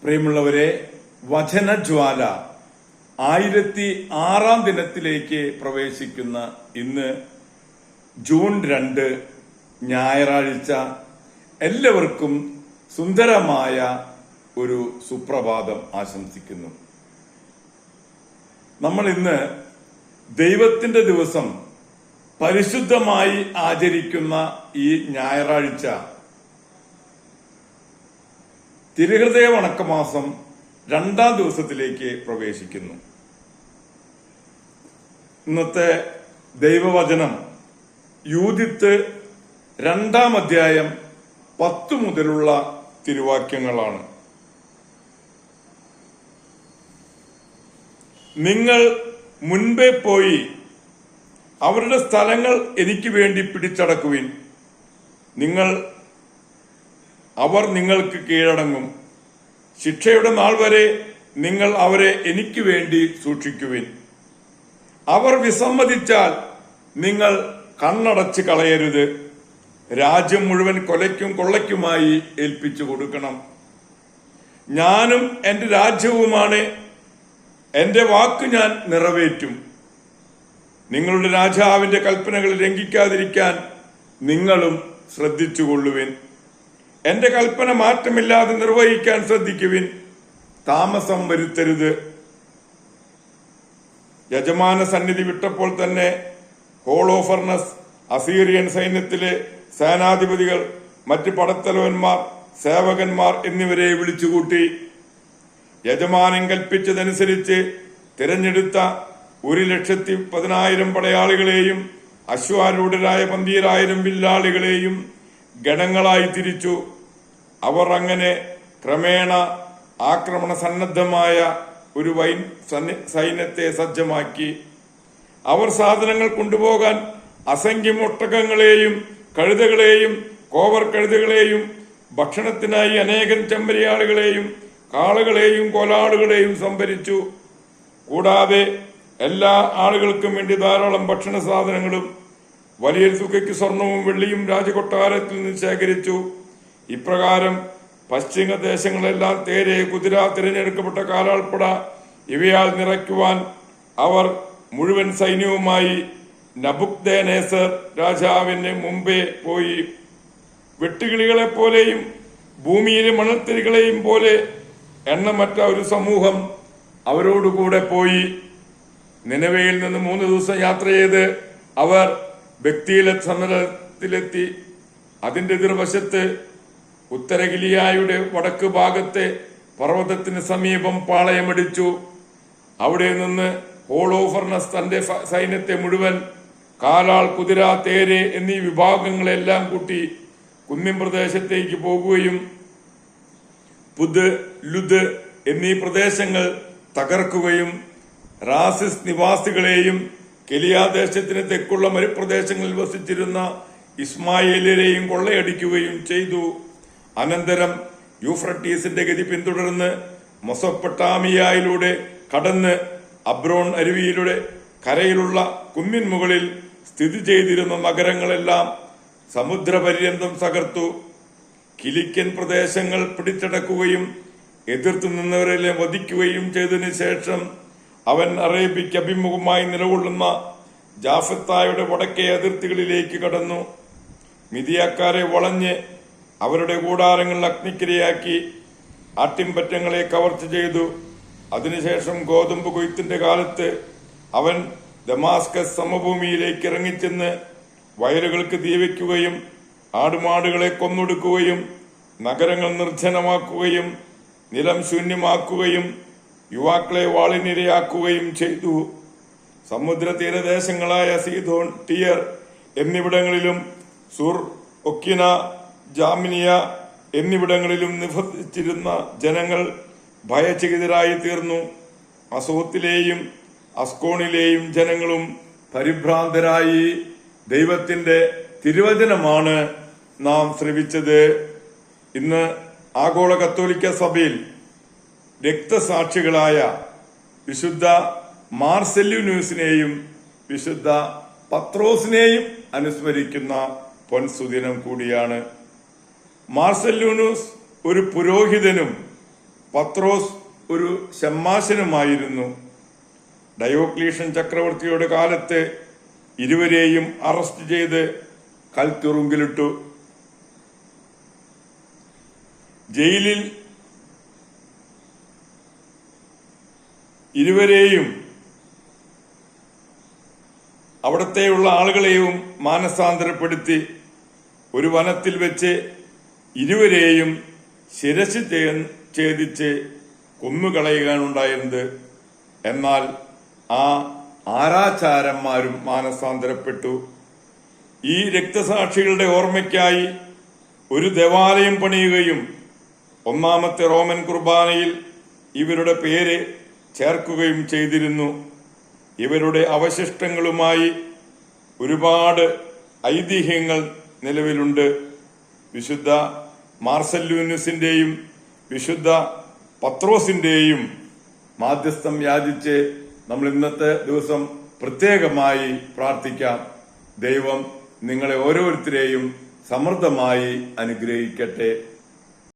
പ്രിയമുള്ളവരെ, വചനജ്വാല 1006 ദിനത്തിലേക്ക് പ്രവേശിക്കുന്ന ഇന്ന് ജൂൺ 2 ഞായറാഴ്ച എല്ലാവർക്കും സുന്ദരമായ ഒരു സുപ്രഭാതം ആശംസിക്കുന്നു. നമ്മൾ ഇന്ന് ദൈവത്തിന്റെ ദിവസം പരിശുദ്ധമായി ആചരിക്കുന്ന ഈ ഞായറാഴ്ച തിരുഹൃദയ വണക്കമാസം 2-ാം ദിവസത്തിലേക്ക് പ്രവേശിക്കുന്നു. ഇന്നത്തെ ദൈവവചനം യൂദിത്ത് 2-ാം അധ്യായം 10 മുതലുള്ള തിരുവാക്യങ്ങളാണ്. നിങ്ങൾ മുൻപേ പോയി അവരുടെ സ്ഥലങ്ങൾ എനിക്ക് വേണ്ടി പിടിച്ചടക്കുവിൻ. അവർ നിങ്ങൾക്ക് കീഴടങ്ങും. ശിക്ഷയുടെ നാൾ വരെ നിങ്ങൾ അവരെ എനിക്ക് വേണ്ടി സൂക്ഷിക്കുവിൻ. അവർ വിസമ്മതിച്ചാൽ നിങ്ങൾ കണ്ണടച്ച് കളയരുത്. രാജ്യം മുഴുവൻ കൊലയ്ക്കും കൊള്ളയ്ക്കുമായി ഏൽപ്പിച്ചു കൊടുക്കണം. ഞാനും എന്റെ രാജ്യവുമാണ്, എന്റെ വാക്ക് ഞാൻ നിറവേറ്റും. നിങ്ങളുടെ രാജാവിന്റെ കൽപ്പനകൾ ലംഘിക്കാതിരിക്കാൻ നിങ്ങളും ശ്രദ്ധിച്ചുകൊള്ളുവിൻ. എന്റെ കൽപ്പന മാറ്റമില്ലാതെ നിർവഹിക്കാൻ ശ്രദ്ധിക്കുവിൻ. താമസം വരുത്തരുത്. യജമാന സന്നിധി വിട്ടപ്പോൾ തന്നെ ഹോളോഫർണസ് അസീറിയൻ സൈന്യത്തിലെ സേനാധിപതികൾ, മറ്റ് പടത്തലവന്മാർ, സേവകന്മാർ എന്നിവരെ വിളിച്ചുകൂട്ടി. യജമാനൻ കൽപ്പിച്ചതനുസരിച്ച് തിരഞ്ഞെടുത്ത 1,10,000 പടയാളികളെയും അശ്വാരൂഢരായ 12,000 വില്ലാളികളെയും ഗണങ്ങളായി തിരിച്ചു. അവർ അങ്ങനെ ക്രമേണ ആക്രമണ സന്നദ്ധമായ ഒരു സൈന്യത്തെ സജ്ജമാക്കി. അവർ സാധനങ്ങൾ കൊണ്ടുപോകാൻ അസംഖ്യം ഒട്ടകങ്ങളെയും കഴുതകളെയും കോവർ കഴുതകളെയും ഭക്ഷണത്തിനായി അനേകം ചെമ്മരിയാളുകളെയും കാളകളെയും കോലാടുകളെയും സംഭരിച്ചു. കൂടാതെ എല്ലാ ആളുകൾക്കും വേണ്ടി ധാരാളം ഭക്ഷണ സാധനങ്ങളും വലിയ തുകയ്ക്ക് സ്വർണവും വെള്ളിയും രാജകൊട്ടാരത്തിൽ നിന്ന് ശേഖരിച്ചു. ഇപ്രകാരം പശ്ചിമ ദേശങ്ങളെല്ലാം തേരെ, കുതിര, തിരഞ്ഞെടുക്കപ്പെട്ട കാലാൾപ്പട ഇവയാൽ നിറയ്ക്കുവാൻ അവർ മുഴുവൻ സൈന്യവുമായി നബുക്കദ്നേസർ രാജാവിന് മുമ്പേ പോയി. വെട്ടുകിളികളെ പോലെയും ഭൂമിയിലെ മണൽത്തിരികളെയും പോലെ എണ്ണമറ്റ ഒരു സമൂഹം അവരോടുകൂടെ പോയി. നിനവയിൽ നിന്ന് 3 ദിവസം യാത്ര ചെയ്ത് അവർ ബക്തിയിലെ സമരത്തിലെത്തി. അതിന്റെ എതിർവശത്ത് ഉത്തര ഗിലിയായുടെ വടക്ക് ഭാഗത്തെ പർവ്വതത്തിന് സമീപം പാളയമടിച്ചു. അവിടെ നിന്ന് ഹോളോഫർണസ് തന്റെ സൈന്യത്തെ മുഴുവൻ, കാലാൾ, കുതിര, തേര് എന്നീ വിഭാഗങ്ങളെല്ലാം കൂട്ടി കുന്നിൻ പ്രദേശത്തേക്ക് പോകുകയും പുത്, ലുദ് എന്നീ പ്രദേശങ്ങൾ തകർക്കുകയും റാസിസ് നിവാസികളെയും കെലിയാദേശത്തിന് തെക്കുള്ള മരുപ്രദേശങ്ങളിൽ വസിച്ചിരുന്ന ഇസ്മായേലിനെയും കൊള്ളയടിക്കുകയും ചെയ്തു. അനന്തരം യൂഫ്രട്ടീസിന്റെ ഗതി പിന്തുടർന്ന് മെസൊപ്പൊട്ടാമിയയിലൂടെ കടന്ന് അബ്രോൺ അരുവിയിലൂടെ കരയിലുള്ള കുന്നിൻ മുകളിൽ സ്ഥിതി ചെയ്തിരുന്ന നഗരങ്ങളെല്ലാം സമുദ്രപര്യന്തം തകർത്തു. കിലിക്കൻ പ്രദേശങ്ങൾ പിടിച്ചടക്കുകയും എതിർത്തു നിന്നവരെ വധിക്കുകയും ചെയ്തതിനു ശേഷം അവൻ അറേബ്യയ്ക്ക് അഭിമുഖമായി നിലകൊള്ളുന്ന ജാഫത്തായുടെ വടക്കേ അതിർത്തികളിലേക്ക് കടന്നു. മിതിയാക്കാരെ വളഞ്ഞ് അവരുടെ കൂടാരങ്ങൾ അഗ്നിക്കിരയാക്കി ആട്ടിൻപറ്റങ്ങളെ കവർച്ച ചെയ്തു. അതിനുശേഷം ഗോതമ്പ് കൊയ്ത്തിന്റെ കാലത്ത് അവൻ ദമാസ്കസ് സമഭൂമിയിലേക്ക് ഇറങ്ങിച്ചെന്ന് വയലുകൾക്ക് തീവയ്ക്കുകയും ആടുമാടുകളെ കൊന്നൊടുക്കുകയും നഗരങ്ങൾ നിർജ്ജനമാക്കുകയും നിലം ശൂന്യമാക്കുകയും യുവാക്കളെ വാളിനിരയാക്കുകയും ചെയ്തു. സമുദ്ര തീരദേശങ്ങളായ സീദോൻ, ടിയർ എന്നിവിടങ്ങളിലും സുർ, ഒക്കിന, ജാമിനിയ എന്നിവിടങ്ങളിലും നിവസിച്ചിരുന്ന ജനങ്ങൾ ഭയചകിതരായി തീർന്നു. അസോത്തിലെയും അസ്കോണിലെയും ജനങ്ങളും പരിഭ്രാന്തരായി. ദൈവത്തിന്റെ തിരുവചനമാണ് നാം ശ്രവിച്ചത്. ഇന്ന് ആഗോള കത്തോലിക്ക സഭയിൽ രക്തസാക്ഷികളായ വിശുദ്ധ മാർസെല്യൂനൂസിനെയും വിശുദ്ധ പത്രോസിനെയും അനുസ്മരിക്കുന്ന പൊൻസുദിനം കൂടിയാണ്. മാർസെല്യൂനൂസ് ഒരു പുരോഹിതനും പത്രോസ് ഒരു ഷമ്മാശനുമായിരുന്നു. ഡയോക്ലീഷ്യൻ ചക്രവർത്തിയുടെ കാലത്ത് ഇരുവരെയും അറസ്റ്റ് ചെയ്ത് കൽത്തുറുങ്കിലിട്ടു. ജയിലിൽ ഇരുവരെയും അവിടത്തെയുള്ള ആളുകളെയും മാനസാന്തരപ്പെടുത്തി ഒരു വനത്തിൽ വെച്ച് ഇരുവരെയും ശിരസ് ഛേദിച്ച് കൊന്നുകളയുകയാണുണ്ടായിരുന്നത്. എന്നാൽ ആ ആരാചാരന്മാരും മാനസാന്തരപ്പെട്ടു. ഈ രക്തസാക്ഷികളുടെ ഓർമ്മയ്ക്കായി ഒരു ദേവാലയം പണിയുകയും ഒന്നാമത്തെ റോമൻ കുർബാനയിൽ ഇവരുടെ പേര് ചേർക്കുകയും ചെയ്തിരുന്നു. ഇവരുടെ അവശിഷ്ടങ്ങളുമായി ഒരുപാട് ഐതിഹ്യങ്ങൾ നിലവിലുണ്ട്. വിശുദ്ധ മാർസല്യൂനസിന്റെയും വിശുദ്ധ പത്രോസിന്റെയും മാധ്യസ്ഥം യാചിച്ച് നമ്മൾ ഇന്നത്തെ ദിവസം പ്രത്യേകമായി പ്രാർത്ഥിക്കാം. ദൈവം നിങ്ങളെ ഓരോരുത്തരെയും സമൃദ്ധമായി അനുഗ്രഹിക്കട്ടെ.